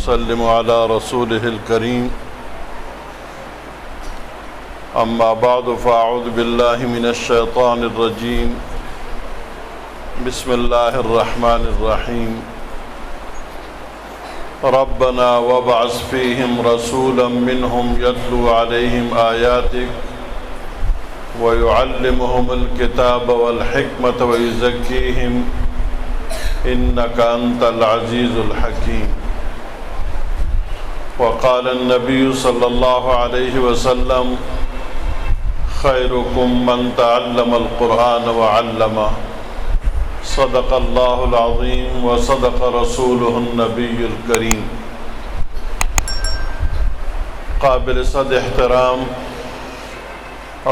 ونسلم على رسوله الكريم أما بعد فأعوذ بالله من الشيطان الرجيم بسم الله الرحمن الرحيم ربنا وابعث فيهم رسولا منهم يتلو عليهم آياتك ويعلمهم الكتاب والحكمة ويزكيهم إنك أنت العزيز الحكيم وقال النبي صلى الله عليه وسلم خيركم من تعلم القرآن وعلمه صدق الله العظيم وصدق رسوله النبي الكريم. قابل صد احترام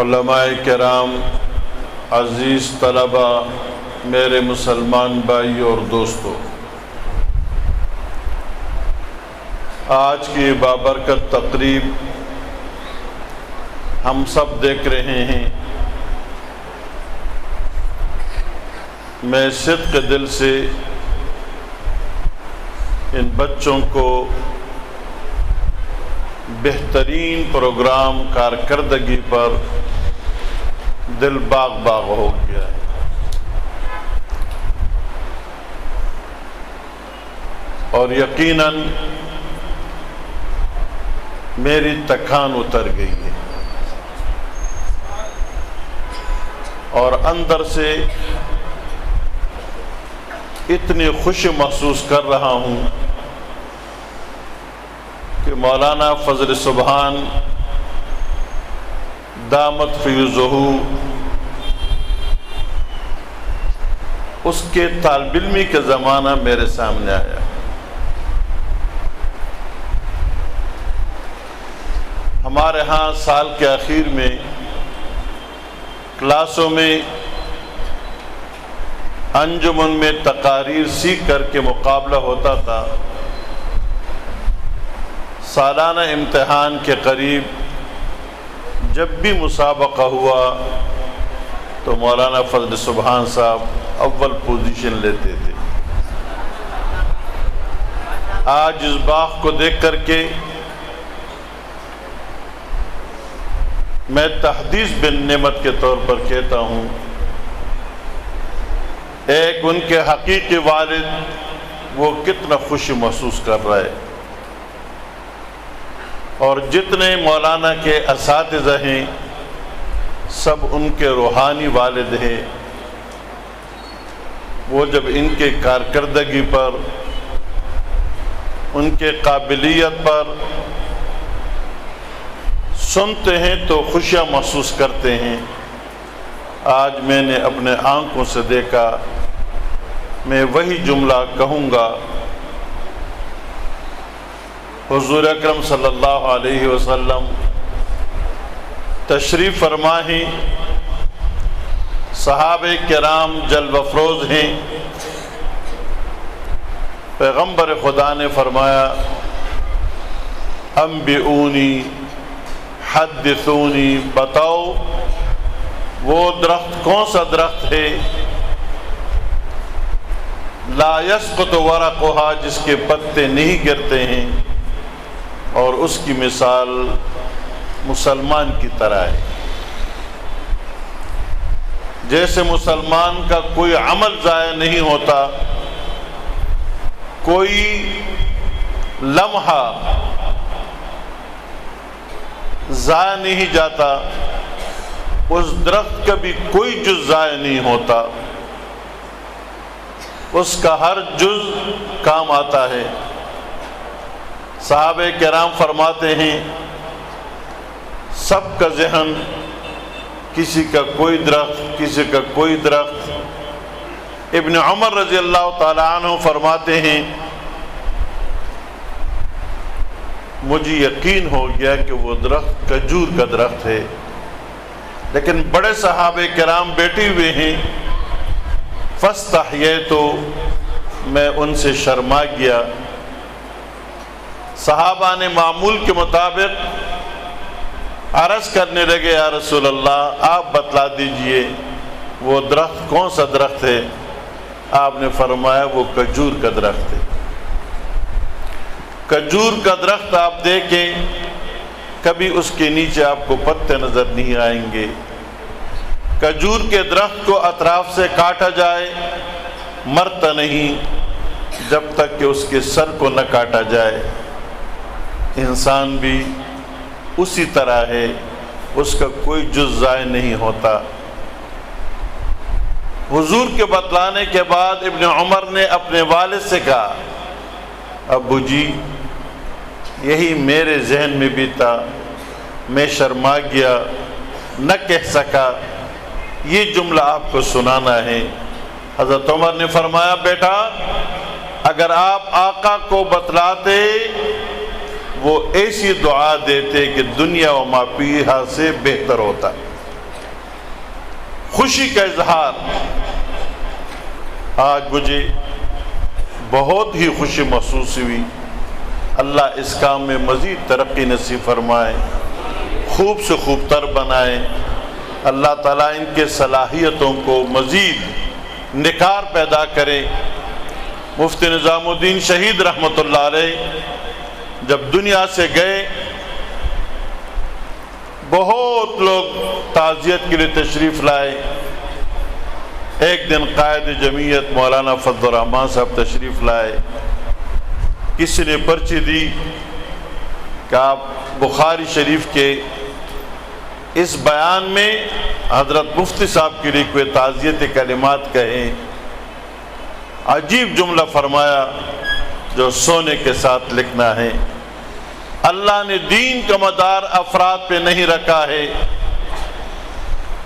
علماء کرام، عزیز طلبہ، میرے مسلمان بھائی اور دوستو، آج کی بابرکت تقریب ہم سب دیکھ رہے ہیں۔ میں صدق دل سے ان بچوں کو بہترین پروگرام کارکردگی پر دل باغ باغ ہو گیا ہے۔ اور یقیناً میری تکان اتر گئی ہے اور اندر سے اتنی خوشی محسوس کر رہا ہوں کہ مولانا فضل سبحان دامت فیضہ اس کے طالب علمی کا زمانہ میرے سامنے آیا۔ ہمارے ہاں سال کے آخر میں کلاسوں میں انجمن میں تقاریر سیکھ کر کے مقابلہ ہوتا تھا۔ سالانہ امتحان کے قریب جب بھی مسابقہ ہوا تو مولانا فضل سبحان صاحب اول پوزیشن لیتے تھے۔ آج اس باغ کو دیکھ کر کے میں تحدیث بن نعمت کے طور پر کہتا ہوں، ایک ان کے حقیقی والد وہ کتنا خوشی محسوس کر رہا ہے، اور جتنے مولانا کے اساتذہ ہیں سب ان کے روحانی والد ہیں۔ وہ جب ان کے کارکردگی پر، ان کے قابلیت پر سنتے ہیں تو خوشیاں محسوس کرتے ہیں۔ آج میں نے اپنے آنکھوں سے دیکھا، میں وہی جملہ کہوں گا، حضور اکرم صلی اللہ علیہ وسلم تشریف فرما ہیں، صحابہ کرام جلوہ افروز ہیں، پیغمبر خدا نے فرمایا انبئونی حدثونی، بتاؤ وہ درخت کون سا درخت ہے لا یسقط ورقها، جس کے پتے نہیں گرتے ہیں، اور اس کی مثال مسلمان کی طرح ہے۔ جیسے مسلمان کا کوئی عمل ضائع نہیں ہوتا، کوئی لمحہ ضائع نہیں جاتا، اس درخت کا بھی کوئی جز ضائع نہیں ہوتا، اس کا ہر جز کام آتا ہے۔ صحابہ کرام فرماتے ہیں سب کا ذہن، کسی کا کوئی درخت، کسی کا کوئی درخت۔ ابن عمر رضی اللہ تعالی عنہ فرماتے ہیں مجھے یقین ہو گیا کہ وہ درخت کھجور کا درخت ہے، لیکن بڑے صحابہ کرام بیٹھے ہوئے ہیں، فاستحییت، میں ان سے شرما گیا۔ صحابہ نے معمول کے مطابق عرض کرنے لگے یا رسول اللہ آپ بتلا دیجئے وہ درخت کون سا درخت ہے؟ آپ نے فرمایا وہ کھجور کا درخت ہے۔ کھجور کا درخت آپ دیکھیں، کبھی اس کے نیچے آپ کو پتے نظر نہیں آئیں گے۔ کھجور کے درخت کو اطراف سے کاٹا جائے مرتا نہیں جب تک کہ اس کے سر کو نہ کاٹا جائے۔ انسان بھی اسی طرح ہے، اس کا کوئی جز ضائع نہیں ہوتا۔ حضور کے بتلانے کے بعد ابن عمر نے اپنے والد سے کہا، ابو جی یہی میرے ذہن میں بھی تھا، میں شرما گیا، نہ کہہ سکا، یہ جملہ آپ کو سنانا ہے۔ حضرت عمر نے فرمایا، بیٹا اگر آپ آقا کو بتلاتے وہ ایسی دعا دیتے کہ دنیا و ما فیہا سے بہتر ہوتا۔ خوشی کا اظہار۔ آج مجھے بہت ہی خوشی محسوس ہوئی۔ اللہ اس کام میں مزید ترقی نصیب فرمائے، خوب سے خوب تر بنائے۔ اللہ تعالیٰ ان کے صلاحیتوں کو مزید نکھار پیدا کرے۔ مفتی نظام الدین شہید رحمۃ اللہ علیہ جب دنیا سے گئے، بہت لوگ تعزیت کے لیے تشریف لائے۔ ایک دن قائد جمعیت مولانا فضل الرحمان صاحب تشریف لائے، کسی نے پرچی دی کہ آپ بخاری شریف کے اس بیان میں حضرت مفتی صاحب کے لیے کوئی تعزیت کلمات کہیں۔ عجیب جملہ فرمایا جو سونے کے ساتھ لکھنا ہے۔ اللہ نے دین کا مدار افراد پہ نہیں رکھا ہے،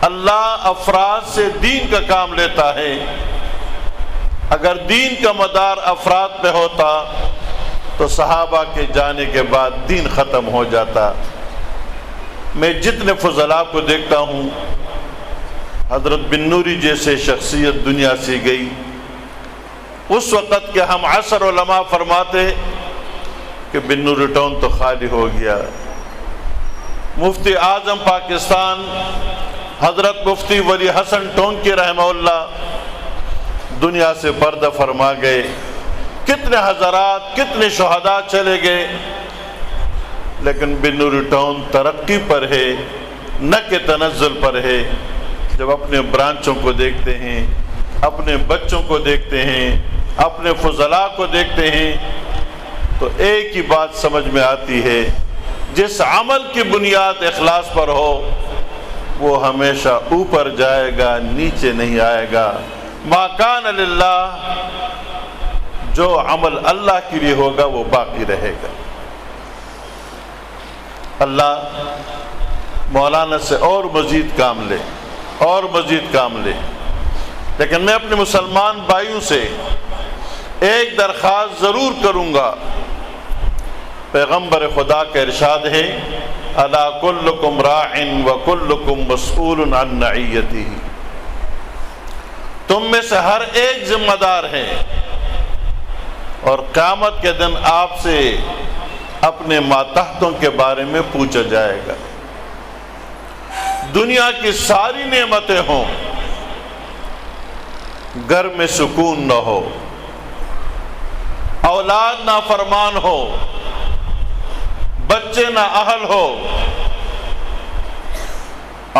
اللہ افراد سے دین کا کام لیتا ہے۔ اگر دین کا مدار افراد پہ ہوتا تو صحابہ کے جانے کے بعد دین ختم ہو جاتا۔ میں جتنے فضلاء کو دیکھتا ہوں، حضرت بن نوری جیسے شخصیت دنیا سے گئی، اس وقت کے ہم عصر علماء فرماتے کہ بن نوری ٹاؤن تو خالی ہو گیا۔ مفتی اعظم پاکستان حضرت مفتی ولی حسن ٹونکی رحمہ اللہ دنیا سے پردہ فرما گئے۔ کتنے حضرات، کتنے شہداء چلے گئے، لیکن بن نوری ٹاؤن ترقی پر ہے، نہ کہ تنزل پر ہے۔ جب اپنے برانچوں کو دیکھتے ہیں، اپنے بچوں کو دیکھتے ہیں، اپنے فضلاء کو دیکھتے ہیں، تو ایک ہی بات سمجھ میں آتی ہے، جس عمل کی بنیاد اخلاص پر ہو وہ ہمیشہ اوپر جائے گا، نیچے نہیں آئے گا۔ ما کان للہ، جو عمل اللہ کے لیے ہوگا وہ باقی رہے گا۔ اللہ مولانا سے اور مزید کام لے، اور مزید کام لے۔ لیکن میں اپنے مسلمان بھائیوں سے ایک درخواست ضرور کروں گا۔ پیغمبر خدا کا ارشاد ہے، الا کلکم راع وکلکم مسئول عن رعیتہ، تم میں سے ہر ایک ذمہ دار ہے، اور قیامت کے دن آپ سے اپنے ماتحتوں کے بارے میں پوچھا جائے گا۔ دنیا کی ساری نعمتیں ہوں، گھر میں سکون نہ ہو، اولاد نافرمان ہو، بچے نہ اہل ہو،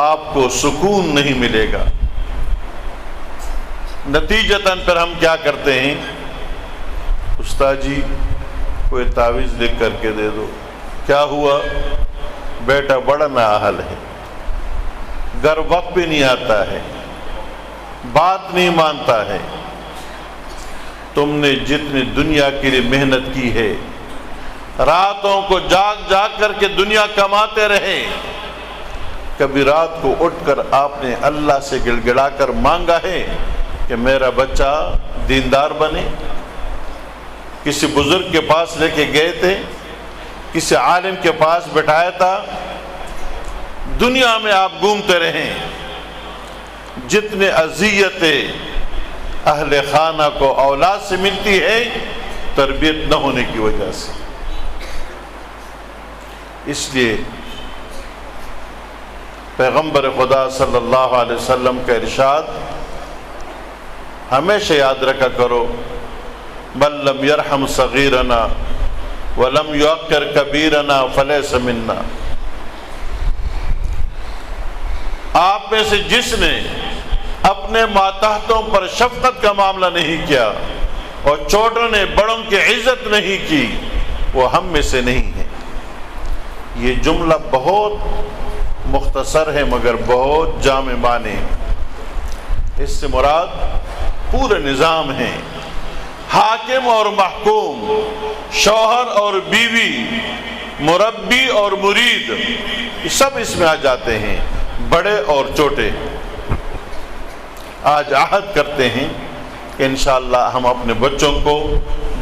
آپ کو سکون نہیں ملے گا۔ نتیجتاً پھر ہم کیا کرتے ہیں، استاد جی کوئی تعویذ لکھ کر کے دے دو۔ کیا ہوا؟ بیٹا بڑا نااہل ہے، گھر وقت پہ نہیں آتا ہے، بات نہیں مانتا ہے۔ تم نے جتنی دنیا کے لیے محنت کی ہے، راتوں کو جاگ جاگ کر کے دنیا کماتے رہے، کبھی رات کو اٹھ کر آپ نے اللہ سے گڑ گڑا کر مانگا ہے کہ میرا بچہ دیندار بنے؟ کسی بزرگ کے پاس لے کے گئے تھے، کسی عالم کے پاس بٹھایا تھا؟ دنیا میں آپ گھومتے رہیں، جتنے اذیتیں اہل خانہ کو اولاد سے ملتی ہے تربیت نہ ہونے کی وجہ سے۔ اس لیے پیغمبر خدا صلی اللہ علیہ وسلم کا ارشاد ہمیشہ یاد رکھا کرو، من لم یرحم صغیرنا وَلَمْ يُعَقِّرْ كَبِيرَنَا فَلَيْسَ مِنَّا۔ آپ میں سے جس نے اپنے ماتحتوں پر شفقت کا معاملہ نہیں کیا اور چھوٹوں نے بڑوں کی عزت نہیں کی، وہ ہم میں سے نہیں ہے۔ یہ جملہ بہت مختصر ہے مگر بہت جامع معنی، اس سے مراد پورے نظام ہے۔ حاکم اور محکوم، شوہر اور بیوی، مربی اور مرید، یہ سب اس میں آ جاتے ہیں، بڑے اور چھوٹے۔ آج عہد کرتے ہیں کہ انشاءاللہ ہم اپنے بچوں کو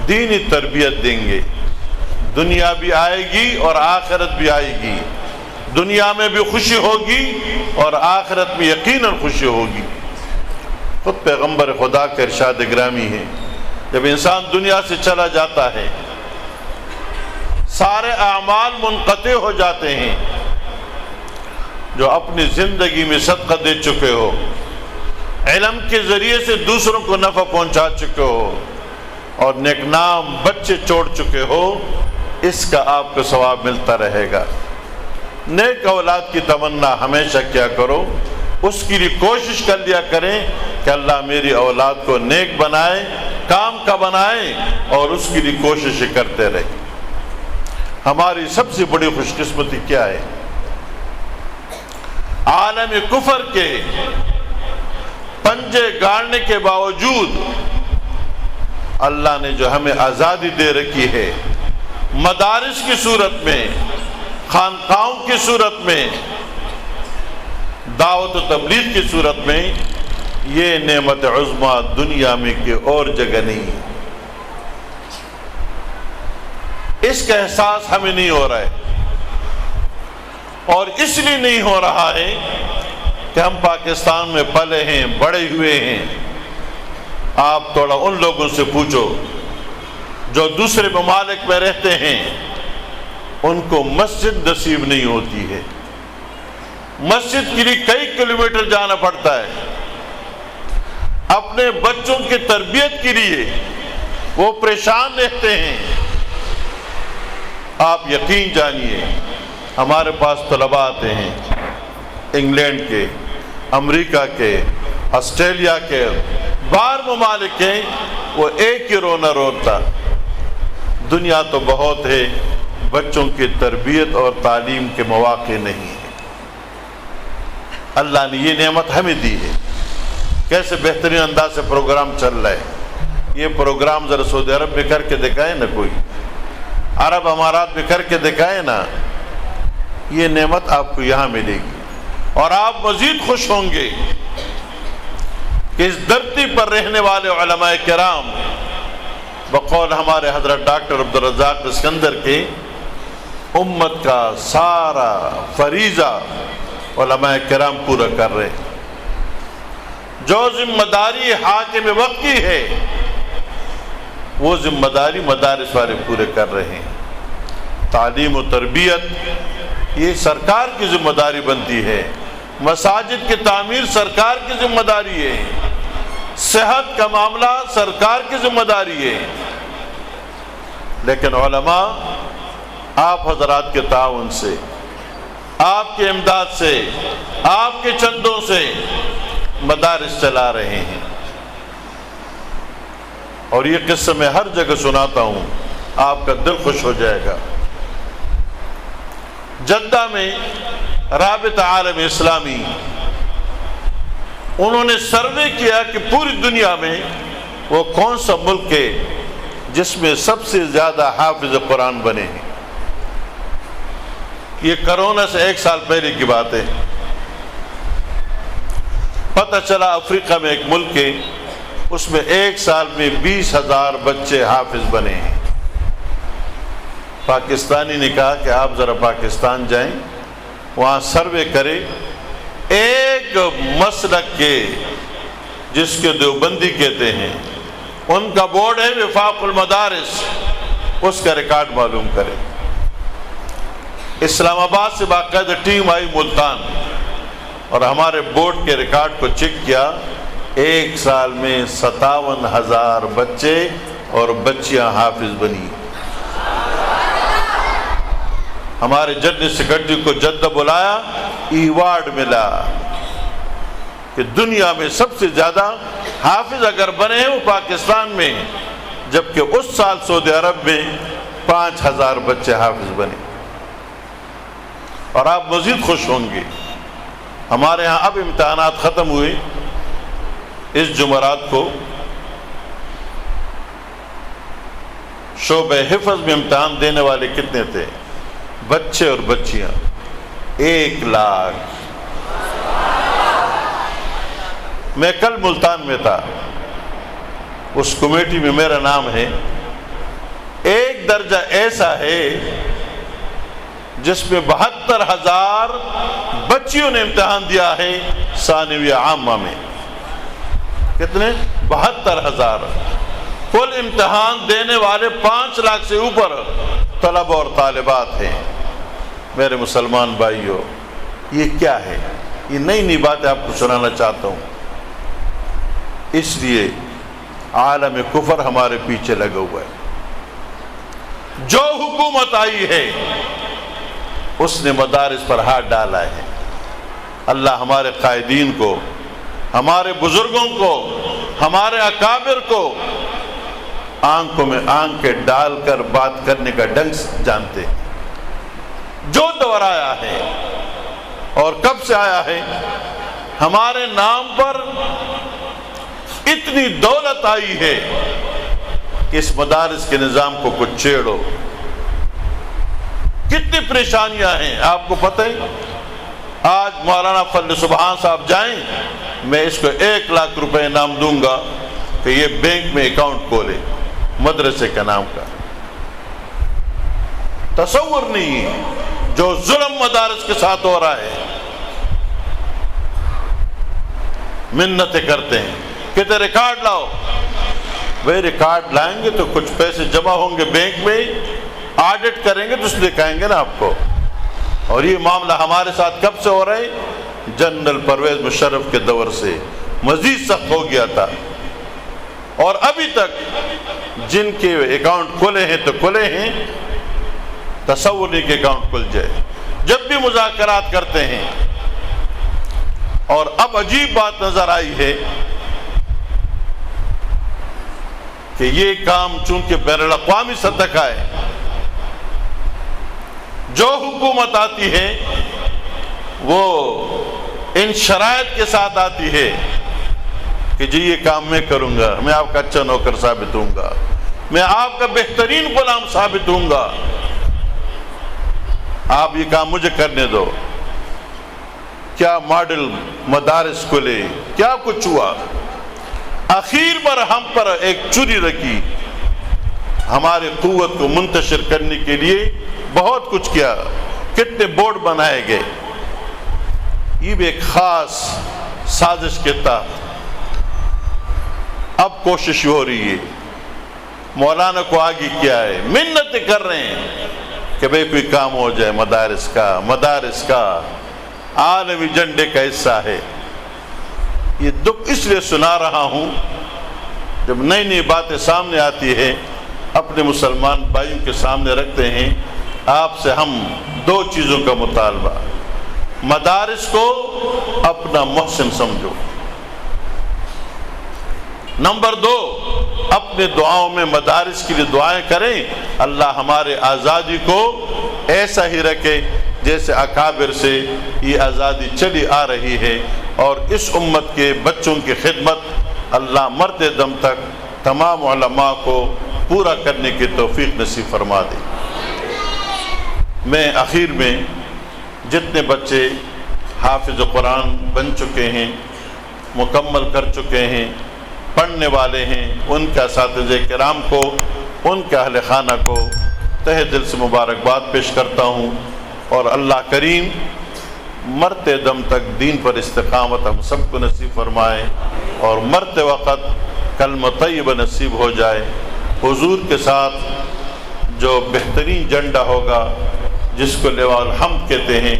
دینی تربیت دیں گے، دنیا بھی آئے گی اور آخرت بھی آئے گی، دنیا میں بھی خوشی ہوگی اور آخرت میں یقیناً خوشی ہوگی۔ خود پیغمبر خدا کا ارشاد گرامی ہے، جب انسان دنیا سے چلا جاتا ہے سارے اعمال منقطع ہو جاتے ہیں، جو اپنی زندگی میں صدقہ دے چکے ہو، علم کے ذریعے سے دوسروں کو نفع پہنچا چکے ہو اور نیک نام بچے چھوڑ چکے ہو، اس کا آپ کو ثواب ملتا رہے گا۔ نیک اولاد کی تمنا ہمیشہ کیا کرو، اس کے لیے کوشش کر لیا کریں کہ اللہ میری اولاد کو نیک بنائے، کام کا بنائے، اور اس کے لیے کوششیں کرتے رہے۔ ہماری سب سے بڑی خوش قسمتی کیا ہے؟ عالم کفر کے پنجے گاڑنے کے باوجود اللہ نے جو ہمیں آزادی دے رکھی ہے، مدارس کی صورت میں، خانقاہوں کی صورت میں، دعوت و تبلیغ کی صورت میں، یہ نعمت عظمیٰ دنیا میں کہ اور جگہ نہیں ہے۔ اس کا احساس ہمیں نہیں ہو رہا ہے، اور اس لیے نہیں ہو رہا ہے کہ ہم پاکستان میں پلے ہیں، بڑے ہوئے ہیں۔ آپ تھوڑا ان لوگوں سے پوچھو جو دوسرے ممالک میں رہتے ہیں، ان کو مسجد نصیب نہیں ہوتی ہے، مسجد کے لیے کئی کلومیٹر جانا پڑتا ہے، اپنے بچوں کی تربیت کے لیے وہ پریشان رہتے ہیں۔ آپ یقین جانیے، ہمارے پاس طلباء آتے ہیں انگلینڈ کے، امریکہ کے، آسٹریلیا کے، باہر ممالک کے، وہ ایک ہی رونا روتا، دنیا تو بہت ہے، بچوں کی تربیت اور تعلیم کے مواقع نہیں ہیں۔ اللہ نے یہ نعمت ہمیں دی ہے۔ کیسے بہترین انداز سے پروگرام چل رہا ہے۔ یہ پروگرام ذرا سعودی عرب میں کر کے دکھائے نا، کوئی عرب امارات میں کر کے دکھائے نا، یہ نعمت آپ کو یہاں ملے گی، اور آپ مزید خوش ہوں گے کہ اس دھرتی پر رہنے والے علماء کرام، بقول ہمارے حضرت ڈاکٹر عبدالرزاق اسکندر کے، امت کا سارا فریضہ علماء کرام پورا کر رہے ہیں۔ جو ذمہ داری حاکم وقت کی ہے، وہ ذمہ داری مدارس والے پورے کر رہے ہیں۔ تعلیم و تربیت یہ سرکار کی ذمہ داری بنتی ہے، مساجد کی تعمیر سرکار کی ذمہ داری ہے، صحت کا معاملہ سرکار کی ذمہ داری ہے، لیکن علماء آپ حضرات کے تعاون سے، آپ کے امداد سے، آپ کے چندوں سے مدارس چلا رہے ہیں۔ اور یہ قصہ میں ہر جگہ سناتا ہوں، آپ کا دل خوش ہو جائے گا۔ جدہ میں رابطہ عالم اسلامی، انہوں نے سروے کیا کہ پوری دنیا میں وہ کون سا ملک ہے جس میں سب سے زیادہ حافظ قرآن بنے ہیں۔ یہ کرونا سے 1 سال پہلے کی بات ہے۔ پتہ چلا افریقہ میں ایک ملک ہے، اس میں 1 سال میں 20,000 بچے حافظ بنے ہیں۔ پاکستانی نے کہا کہ آپ ذرا پاکستان جائیں، وہاں سروے کریں، ایک مسلک کے جس کے دیوبندی کہتے ہیں، ان کا بورڈ ہے وفاق المدارس، اس کا ریکارڈ معلوم کریں۔ اسلام آباد سے باقاعدہ ٹیم آئی ملتان، اور ہمارے بورڈ کے ریکارڈ کو چیک کیا، 1 سال میں 57,000 بچے اور بچیاں حافظ بنی۔ ہمارے جنرل سیکرٹری کو جدہ بلایا، ایوارڈ ملا کہ دنیا میں سب سے زیادہ حافظ اگر بنے ہیں وہ پاکستان میں، جبکہ اس سال سعودی عرب میں 5000 بچے حافظ بنے۔ اور آپ مزید خوش ہوں گے، ہمارے ہاں اب امتحانات ختم ہوئے اس جمعرات کو، شعبہ حفظ میں امتحان دینے والے کتنے تھے؟ بچے اور بچیاں 1 لاکھ۔ میں کل ملتان میں تھا، اس کمیٹی میں میرا نام ہے۔ ایک درجہ ایسا ہے جس میں 72,000 بچیوں نے امتحان دیا ہے ثانویہ عامہ میں۔ کتنے؟ 72,000۔ کل امتحان دینے والے 5 لاکھ سے اوپر طلبہ اور طالبات ہیں۔ میرے مسلمان بھائیوں، یہ کیا ہے؟ یہ نئی نئی باتیں آپ کو سنانا چاہتا ہوں۔ اس لیے عالم کفر ہمارے پیچھے لگا ہوا ہے۔ جو حکومت آئی ہے اس نے مدارس پر ہاتھ ڈالا ہے۔ اللہ ہمارے قائدین کو، ہمارے بزرگوں کو، ہمارے اکابر کو آنکھوں میں آنکھیں ڈال کر بات کرنے کا ڈنگ جانتے ہیں۔ جو دور آیا ہے اور کب سے آیا ہے، ہمارے نام پر اتنی دولت آئی ہے کہ اس مدارس کے نظام کو کچھ چھیڑو۔ کتنی پریشانیاں ہیں آپ کو پتہ ہے؟ آج مولانا فضل سبحان صاحب جائیں، میں اس کو 1 لاکھ روپے انعام دوں گا کہ یہ بینک میں اکاؤنٹ کھولے مدرسے کا نام کا۔ تصور نہیں ہے جو ظلم مدارس کے ساتھ ہو رہا ہے۔ منتیں کرتے ہیں کہتے ریکارڈ لاؤ۔ بھائی ریکارڈ لائیں گے تو کچھ پیسے جمع ہوں گے بینک میں، آڈٹ کریں گے تو اس دکھائیں گے نا آپ کو۔ اور یہ معاملہ ہمارے ساتھ کب سے ہو رہا ہے؟ جنرل پرویز مشرف کے دور سے مزید سخت ہو گیا تھا، اور ابھی تک جن کے اکاؤنٹ کھلے ہیں تو کھلے ہیں، تصور نہیں کہ اکاؤنٹ کھل جائے۔ جب بھی مذاکرات کرتے ہیں، اور اب عجیب بات نظر آئی ہے کہ یہ کام چونکہ بین الاقوامی سطح کا ہے، جو حکومت آتی ہے وہ ان شرائط کے ساتھ آتی ہے کہ جی یہ کام میں کروں گا، میں آپ کا اچھا نوکر ثابت ہوں گا، میں آپ کا بہترین غلام ثابت ہوں گا، آپ یہ کام مجھے کرنے دو۔ کیا ماڈل مدارس کھلے، کیا کچھ ہوا۔ اخیر پر ہم پر ایک چوری رکھی، ہماری قوت کو منتشر کرنے کے لیے بہت کچھ کیا، کتنے بورڈ بنائے گئے۔ یہ بھی ایک خاص سازش کے تحت اب کوشش ہو رہی ہے۔ مولانا کو آگے کیا ہے، منتیں کر رہے ہیں کہ بھئی کوئی کام ہو جائے مدارس کا عالمی جنڈے کا حصہ ہے۔ یہ دکھ اس لیے سنا رہا ہوں، جب نئی نئی باتیں سامنے آتی ہے اپنے مسلمان بھائیوں کے سامنے رکھتے ہیں۔ آپ سے ہم 2 چیزوں کا مطالبہ، مدارس کو اپنا محسن سمجھو، نمبر 2 اپنے دعاؤں میں مدارس کے لیے دعائیں کریں، اللہ ہمارے آزادی کو ایسا ہی رکھے جیسے اکابر سے یہ آزادی چلی آ رہی ہے، اور اس امت کے بچوں کی خدمت اللہ مرتے دم تک تمام علماء کو پورا کرنے کی توفیق نصیب فرما دے۔ میں آخر میں جتنے بچے حافظ قرآن بن چکے ہیں، مکمل کر چکے ہیں، پڑھنے والے ہیں، ان کے اساتذہ کرام کو، ان کے اہل خانہ کو تہ دل سے مبارکباد پیش کرتا ہوں، اور اللہ کریم مرتے دم تک دین پر استقامت ہم سب کو نصیب فرمائے، اور مرتے وقت کلمہ طیبہ نصیب ہو جائے، حضور کے ساتھ جو بہترین جھنڈا ہوگا جس کو لواء الحمد کہتے ہیں،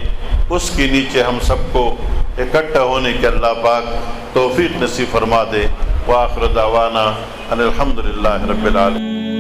اس کے نیچے ہم سب کو اکٹھا ہونے کے اللہ پاک توفیق نصیب فرما دے۔ وآخر دعوانا ان الحمدللہ رب العالمین۔